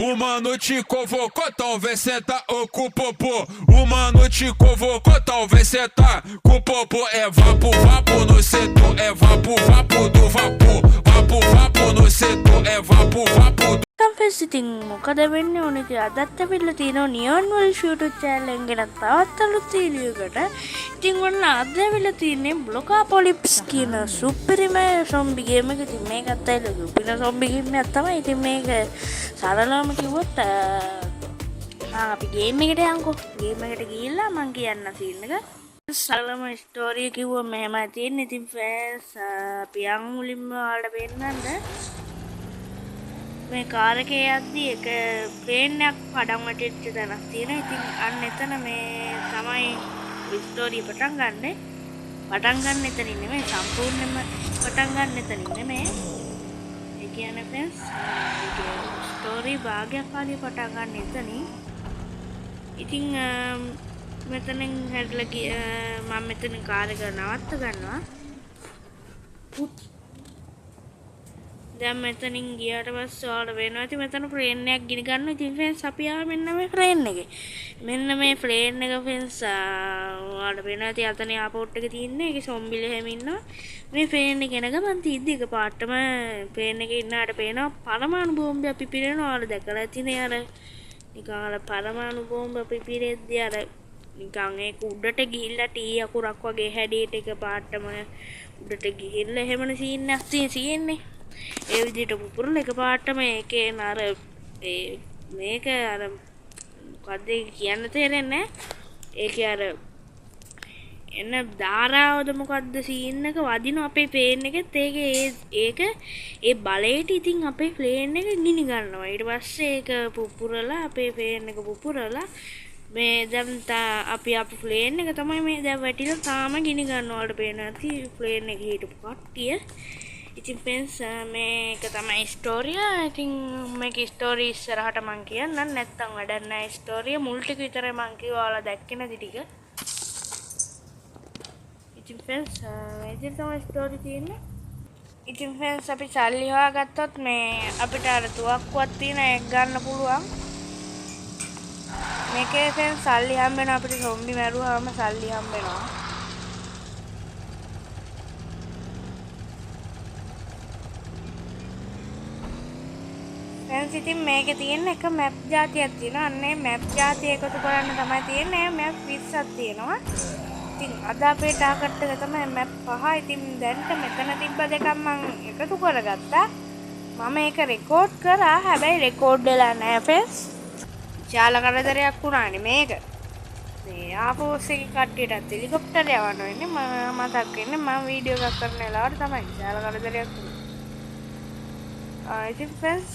Uma noite convocou, talvez senta ou com o popô. Uma noite convocou, talvez senta com o popô. É vapo, vapo no setor, é vapo, vapo do vapor. Vapo, vapo no setor, é vapo, vapo do. ෆෙස් ඉතින් මොකද වෙන්නේ ඕනේ කියලා අදත් ඇවිල්ලා තියෙනවා නියොන් වල් YouTube channel එකෙන් ගෙන තවත් අලුත් වීඩියෝකට. ඉතින් ඔන්න අද ඇවිල්ලා තියෙන්නේ බ්ලොකාපොලිප්ස් කියන සුපිරිම සොම්බි ගේම් එක. ඉතින් මේකත් ඇවිල්ලා සුපිරිම සොම්බි ගේම් එකක් තමයි. ඉතින් මේක සරලවම කිව්වොත් අපි ගේම් එකට යන්කෝ. ගේම් එකට ගිහිල්ලා මම කියන්න සීන් එක. සරලම ස්ටෝරිය කිව්වොත් මෙහෙමයි තියෙන්නේ. ඉතින් ෆෑන්ස් අපි යන් මුලින්ම ඔයාලට පෙන්නන්න මේ කාර් එකේ යද්දි එක ප්ලේන් එකක් පඩම් වැටෙච්ච තැනක් තියෙනවා. ඉතින් අන්න එතන මේ තමයි ස්ටෝරිය පටන් ගන්නෙ. පටන් ගන්න එතනින් නෙමෙයි සම්පූර්ණයෙන්ම පටන් ගන්න එතනින් නෙමෙයි. ඒ කියන්නේ ෆ්‍රෙන්ඩ්ස් ස්ටෝරි භාගයක් කාලේ පටන් ගන්න එතනින්. ඉතින් මෙතනින් හැදලා මම මෙතන කාර් එක නවත්ත ගන්නවා. දැන් මෙතනින් ගියාට පස්සේ ඔයාලට වෙනවා ඉතින් මෙතන ප්ලේන් එකක් ගිනි ගන්නවා. ඉතින් ෆ්‍රෙන්ඩ්ස් අපි ආව මෙන්න මේ ප්ලේන් එකේ. මෙන්න මේ ප්ලේන් එක ෆ්‍රෙන්ඩ්ස් ඔයාලට වෙනවා ඉතින් අතන එයාපෝට් එක තියෙන්නේ. ඒකේ සොම්බිල හැම ඉන්නවා. මේ ප්ලේන් එක යන ගමන් තියද්දි එක පාටම ප්ලේන් එකේ ඉන්නාට පේනවා පරමාණු බෝම්බයක් පිපිරෙනවා. ඔයාලා දැකලා තියෙන්නේ අර නිකන් අර පරමාණු බෝම්බ පිපිරෙද්දී අර නිකන් ඒක උඩට ගිහිල්ලා ටී අකුරක් වගේ හැඩයට එක පාටම උඩට ගිහිල්ලා එහෙමන සීන් එකක් තියෙන්නේ. ඒ විදිහට පුපුරන එකපාරටම ඒකේ අර මේක අර මොකද්ද කියන්න තේරෙන්නේ නැහැ. ඒකේ අර එන ධාරාවද මොකද්ද සීන් එක වදින අපේ ප්ලේන් එකෙත් ඒක ඒ බලයට ඉතින් අපේ ප්ලේන් එක ගිනි ගන්නවා. ඊට පස්සේ ඒක පුපුරලා අපේ ප්ලේන් එක පුපුරලා මේ දැන් අපි ප්ලේන් එක තමයි මේ දැන් වැටිලා තාම ගිනි ගන්නවා. වලට පේන ඇති ප්ලේන් එකේ හිටපු කට්ටිය. ඉතින් ෆ්‍රෙන්ඩ්ස් මේක තමයි ස්ටෝරිය. ඉතින් මේකේ ස්ටෝරි ඉස්සරහට මම කියන්නම් නැත්තම් වැඩක් නැහැ. ස්ටෝරිය මුල් ටික විතරයි මම කිව්වා. ඔයාලා දැක්කේ නැති ටික. ඉතින් ෆ්‍රෙන්ඩ්ස් මේ විදිහට තමයි ස්ටෝරි තියෙන්නේ. ඉතින් ෆ්‍රෙන්ඩ්ස් අපි සල්ලි හොයාගත්තොත් මේ අපිට අර තුවක්කුවක් තියෙන එක ගන්න පුළුවන්. මේකේ ෆ්‍රෙන්ඩ්ස් සල්ලි හම්බ වෙනවා. අපිට සොම්බි මැරුවාම සල්ලි හම්බ වෙනවා. ෆ්‍රෙන්ඩ්ස් ඉතින් මේකේ තියෙන එක මැප් જાතියක් තියෙනවා. අන්නේ මැප් જાතිය එකතු කරන්න තමයි තියෙන්නේ. මැප් 20ක් තියෙනවා. ඉතින් අද අපේ ටාගට් එක තමයි මැප් 5. ඉතින් දැන්ට මෙතන තිබ්බ දෙකක් මම එකතු කරගත්තා. මම ඒක රෙකෝඩ් කරා. හැබැයි රෙකෝඩ් වෙලා නැහැ ෆ්‍රෙන්ඩ්ස්. ජාල කරදරයක් වුණානේ මේක. මේ ආපෝස් එකේ කට්ටියටත් හෙලිකොප්ටර් යවන්න වෙන්නේ. මම මතක් වෙන්නේ මම වීඩියෝ එකක් කරන වෙලාවට තමයි ජාල කරදරයක් වුණේ. ඉතින් ෆ්‍රෙන්ඩ්ස්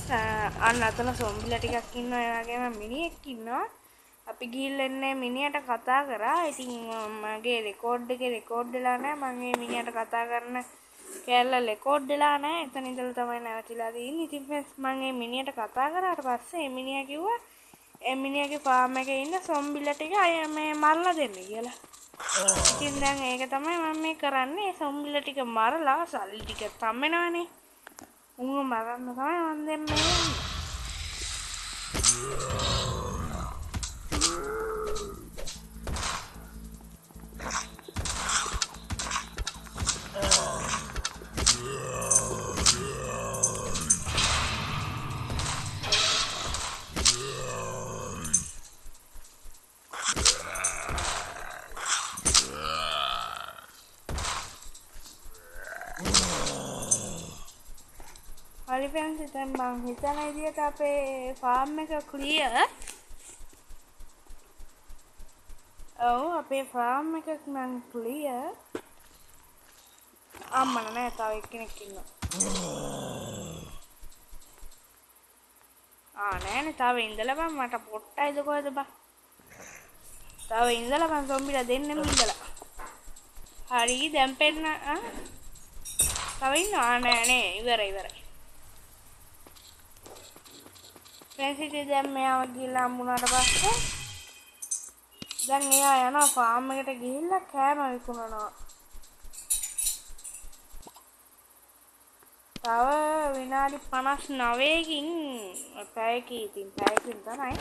අන්න අතන සොම්බිලා ටිකක් ඉන්නවා. ඒ වගේම මිනිහෙක් ඉන්නවා. අපි ගිහිල්ලා ඉන්නේ මිනිහට කතා කරා. ඉතින් මගේ රෙකෝඩ් එකේ රෙකෝඩ් වෙලා නැහැ. මම මේ මිනිහට කතා කරන කැල්ල රෙකෝඩ් වෙලා නැහැ. එතන ඉඳලා තමයි නැවතිලා තියෙන්නේ. ඉතින් ෆ්‍රෙන්ඩ්ස් මම මේ මිනිහට කතා කරාට පස්සේ මේ මිනිහා කිව්වා මේ මිනිහාගේ ෆාම් එකේ ඉන්න සොම්බිලා ටික මේ මරලා දෙන්න කියලා. ඉතින් දැන් ඒක තමයි මම මේ කරන්නේ. සොම්බිලා ටික මරලා සල්ලි ටික තම්මෙනවනේ. උංග මරන්න තමයි මම දෙන්නේ. හරි ෆ්‍රෙන්ඩ්ස් දැන් මම හිතන විදිහට අපේ ෆාම් එක ක්ලියර්. ඔව් අපේ ෆාම් එක නම් ක්ලියර්. අම්මලා නෑ තව එක්කෙනෙක් ඉන්නවා. නෑනේ තව ඉඳලා බං මට පොට්ටයිද කොහෙද බං. තව ඉඳලා බං සොම්බිලා දෙන්නෙම ඉඳලා. හරි දැන් පෙන්න තව ඉන්නවා නෑනේ ඉවරයි. ෆ්‍රෙන්ඩ්ස් දැන් මෙයාව ගිහලා හම්බුනාට පස්සේ දැන් එයා යනවා ෆාම් එකට ගිහිල්ලා කෑම විකුණනවා. තව විනාඩි 59කින් පැයකින් තමයි.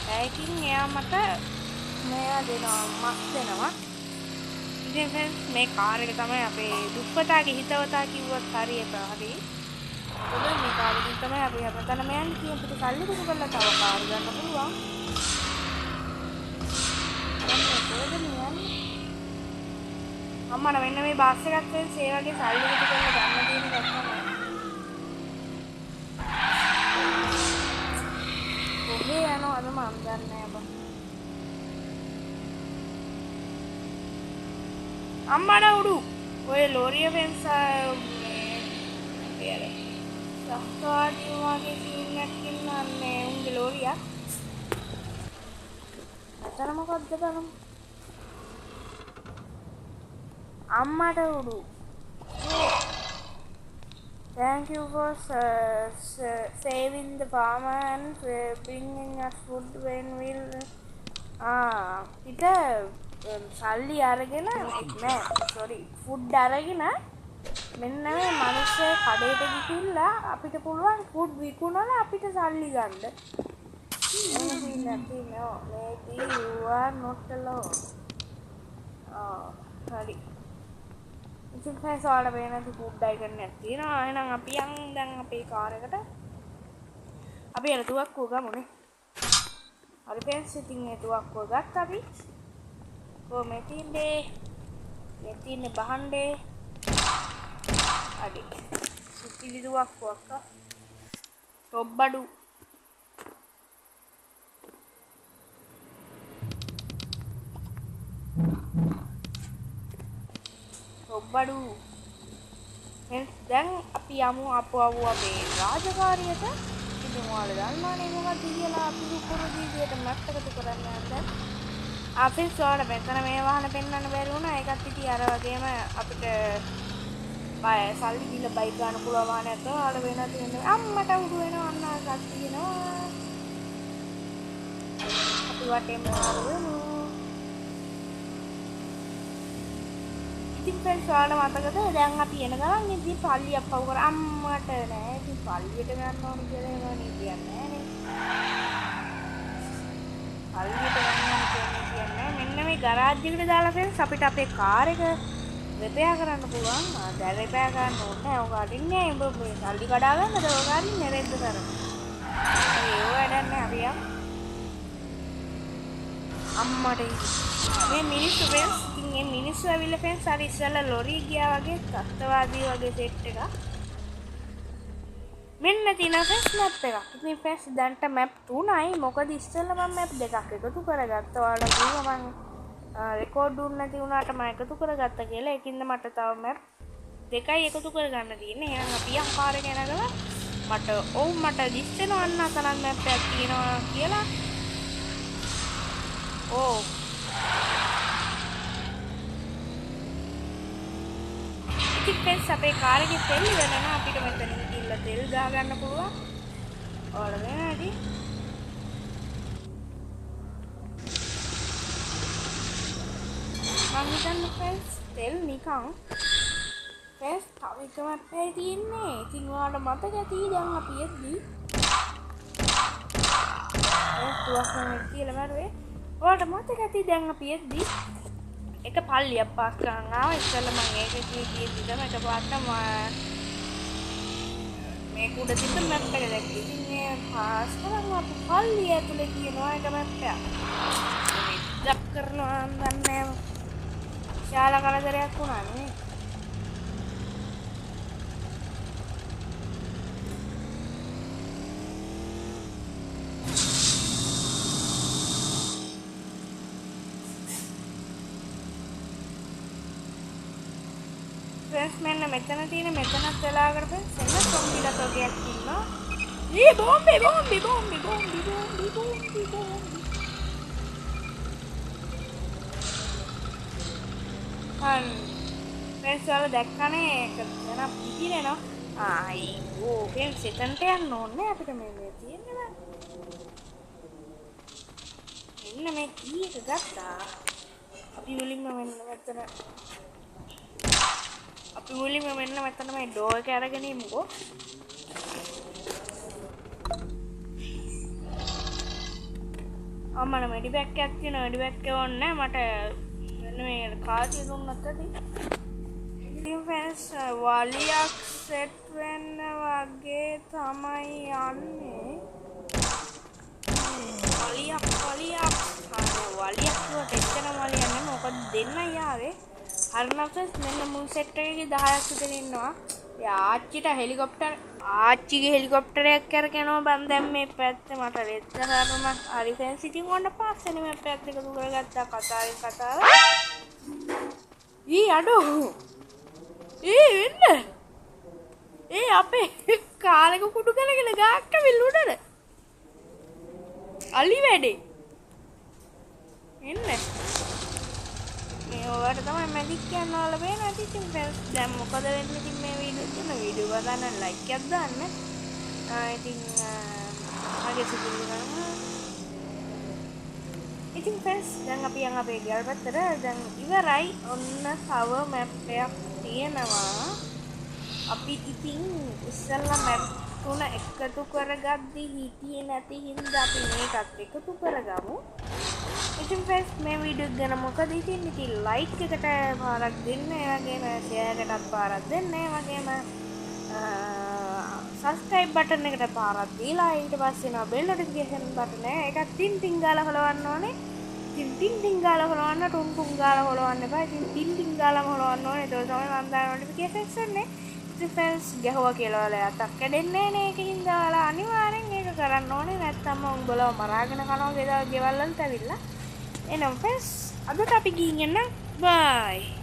පැයකින් එයා මට මෙයා දෙනවා මස් දෙනවා. ඉතින් ෆ්‍රෙන්ඩ්ස් මේ කාර් එක තමයි අපේ දුප්පතාගේ හිතවතා කිව්වත් හරියට හරි. මොකද මේ කාර් එකෙන් තමයි අපි හැමතැනම යන්නේ කියන පිට සල්ලි දුක කරලා තව කාර් ගන්න පුළුවන්. අම්මා මෙන්න මේ බස් එකක් ෆ්‍රෙන්ඩ්ස් ඒ වගේ සල්ලි දුක කරලා ගන්න තියෙන එකක් තමයි. ඔහේ යනවාද මම දන්නේ නැහැ බං. අම්මඩ උඩු ඔය ලෝරිය ෆෙන්ස් මේ සස්තාඩි වගේ සීන් එකක් ඉන්නන්නේ උන්ගේ ලෝරියක්. අතන මොකද්ද බලමු. අම්මඩ උඩු. Thank you for saving the farmer and bringing us food when we'll ita සල්ලි අරගෙන නෑ sorry ෆුඩ් අරගෙන මෙන්න මේ මිනිස්සු කඩේට ගිහිල්ලා අපිට පුළුවන් ෆුඩ් විකුණලා අපිට සල්ලි ගන්න. maybe you are not alone. හරි. ඉතින් ෆ්‍රෙන්ඩ්ස් ඔයාලා වෙනදි ෆුඩ් අයිකන් එකක් තියෙනවා. එහෙනම් අපි යන් දැන් අපේ කාර් එකට. අපි එන තුවක්කුව ගමුනේ. හරි ෆ්‍රෙන්ඩ්ස් ඉතින් ඒ තුවක්කුව ගත්තා අපි. මෙතින්නේ බහන්ඩේ අඩි සිතිවිදුවක් වක්ක තොබ්බඩු දැන් අපි යමු අපේ රාජකාරියට. ඉතින් ඔයාලා දන්නවනේ මොකක්ද කියලා අපි උඩු දීවියට මැප් එකතු කරන්න යන්න. අපි සෝඩ මෙතන මේ වාහන පෙන්වන්න බැරි වුණා. ඒකත් ඉතින් අර වගේම අපිට බය සල්ලි දීලා බයික් ගන්න පුළුවන් වාහනයක් තෝරාල වෙනවා තියෙන්නේ. අම්මට උඩු වෙනවා අන්නසක් තියෙනවා. අපි වටේම ආවෙමු. ඉතින් ෆ්‍රෙන්ඩ්ස් ඔයාලා මතකද දැන් අපි එන ගමන් ඉතින් පල්ලියක් පව් කර අම්මට නෑ ඉතින් පල්ලියට ගන්න ඕනේ කියලා ඒවා නේ කියන්නේ නෑනේ. පල්ලියට ගන්න ඕනේ කියන්නේ මෙන්න මේ ගරාජ් එකට දාලා ෆ්‍රෙන්ඩ්ස් අපිට අපේ කාර් එක රිපෙයාර් කරන්න පුළුවන්. දැන් රිපෙයාර් කරන්න ඕනේ. ඔක අරින්නේ ඔබ මේ සල්ලි කඩා ගන්නද ඔක අරින්නේ රෙද්ද කරන්නේ. ඒ වැඩක් නෑ අපි යමු. අම්මට මේ මිනිස්සු ෆ්‍රෙන්ඩ්ස් ඉතින් මේ මිනිස්සු ඇවිල්ලා ෆ්‍රෙන්ඩ්ස් අර ඉස්සෙල්ලා ලොරි ගියා වගේ ත්‍ස්තවාදී වගේ සෙට් එකක්. මෙන්න තියෙන ෆ්‍රෙන්ඩ්ස් මැප් එකක්. ඉතින් ෆ්‍රෙන්ඩ්ස් දැන්ට මැප් 3යි. මොකද ඉස්සෙල්ලා මම මැප් දෙකක් එකතු කරගත්තා. ඔයාලා කිව්වා මම රෙකෝඩ් දුන්න නැති වුණාට මම එකතු කරගත්තා කියලා. ඒකින්ද මට තව මැප් දෙකයි එකතු කරගන්න තියෙන්නේ. එහෙනම් අපි යම් කාර් එක යනකම මට දිස්සෙනවා අන්න අතන මැප් එකක් තියෙනවා කියලා. ඕ ඉතින් ෆ්‍රෙන්ඩ්ස් අපේ කාර් එකේ තෙල් ඉවර වෙනවා. අපිට මෙතනින් ගිහිල්ලා තෙල් ගා ගන්න පුළුවන්. ඔයාලා වෙනවද? මම හිතන්නේ ෆ්‍රෙන්ඩ්ස් තෙල් නිකන් ෆ්‍රෙන්ඩ්ස් තව එක මැප් එකයි තියෙන්නේ. ඉතින් ඔයාලට මතක ඇති දැන් අපි එද්දී තුවක් නම් කියලා මරුවේ. ඔයාලට මතක ඇති දැන් අපි එද්දී එක පල්ලියක් පාස් කරන් ආවා. ඉස්සෙල්ලා මම ඒක කීදී තමයි එකපාරටම මේ කුඩ තිබ්බ මැප් එක දැක්කේ. ඉතින් මේ පාස් කරන් ආපු පල්ලිය ඇතුලේ තියෙනවා එක මැප් එකක්. ජප් කරනවා නන්නේ ශාලා කලදරයක් වුණා නේ. ෆ්‍රෙන්ඩ්ස් මෙන්න මෙතන තියෙන මෙතනත් වෙලාවකට ෆ්‍රෙන්ඩ්ස් එන්න සොම්බිලා තෝගයක් ඉන්නවා. ඊ බෝම්බි ෆ්‍රෙන්ඩ්ස් ඔයාලා දැක්කනේ ඒක යන පිටිරේනවා. ඕ ෆ්‍රෙන්ඩ්ස් එතනට යන්න ඕනේ අපිට මේ තියෙන්නේ නේද? මෙන්න මේ කී එක ගත්තා. අපි වලින්ම මෙන්න මෙතන අපි මුලින්ම මෙන්න මෙතන මේ ඩෝ එක අරගෙන ඉමුකෝ. අම්මලා මෙඩි බෑග් එකක් තියෙනවා. මෙඩි බෑග් එක ඕනේ මට මෙන්න මේ කාසිය දුන්නත් ඇති. ඉතින් ෆ්‍රෙන්ඩ්ස් වලියක් සෙට් වෙන්න වගේ තමයි යන්නේ. වලියක් වලියක් වට එච්චර වලියක් නෙමෙයි. මොකද දෙන්නයි ආවේ. හරිනම් ෆ්‍රෙන්ඩ්ස් මෙන්න මුල් සෙට් එකේ 10ක් විතර ඉන්නවා. ආච්චිට ආච්චිගේ හෙලිකොප්ටරයක් කරගෙනව බන් දැන් මේ පැත්තේ මට රෙද්ද කරන හරි ෆ්‍රෙන්ඩ්ස් ඉතින් ඔන්න පාස්සනේ මේ පැත්ත එකතු කරගත්තා කතාව ඊ අඩෝ වෙන්න අපේ කාලෙක කුඩු කරගෙන ගාක්ක විල්ලුඩද අලි වැඩේ එන්න මේ ඔයාලට තමයි මැජික් කියන්න ඕල වෙන්නේ ඉතින් ෆ්‍රෙන්ඩ්ස් දැන් මොකද වෙන්නේ ඉතින් මේ වීඩියෝ බලන්න ලයික් එකක් දාන්න ඉතින් මගේ සිතුවිලි ගන්න ඉතින් ෆ්‍රෙන්ඩ්ස් දැන් අපි යන් අපේ ගෙවල් පැත්තට දැන් ඉවරයි ඔන්න තව මැප් එකක් තියෙනවා අපි ඉතින් ඉස්සෙල්ලා මැප් තුන එකතු කරගද්දි හිටියේ නැති හින්දා අපි මේකත් එකතු කරගමු ඉතින් ෆ්‍රෙන්ඩ්ස් මේ වීඩියෝ එක ගැන මොකද ඉතින් ලයික් එකට පාරක් දෙන්න ඒ වගේම ෂෙයාර් එකටත් පාරක් දෙන්න ඒ වගේම සබ්ස්ක්‍රයිබ් බටන් එකට පාරක් දීලා ඊට පස්සේ නා බෙල් නොටිෆිකේෂන් බටන් එක ටින් ටින් ගාලා හොලවන්න ඕනේ ටින් ටින් ගාලා හොලවන්න ටුන් ටුන් ගාලා හොලවන්න එපා ඉතින් ටින් ටින් ගාලාම හොලවන්න ඕනේ ඒක තමයි මම දාන නොටිෆිකේෂන්ස් එන්නේ ඉතින් ෆ්‍රෙන්ඩ්ස් ගැහුවා කියලා ඔයාලා අතක් කැඩෙන්නේ නේ ඒකකින් දාලා අනිවාර්යෙන් ඒක කරන්න ඕනේ නැත්නම් උඹලව මරාගෙන කනවා ගෙවල් වලට ඇවිල්ලා එනම් ෆ්‍රෙන්ඩ්ස් අදට අපි ගිහින් එන්න බයි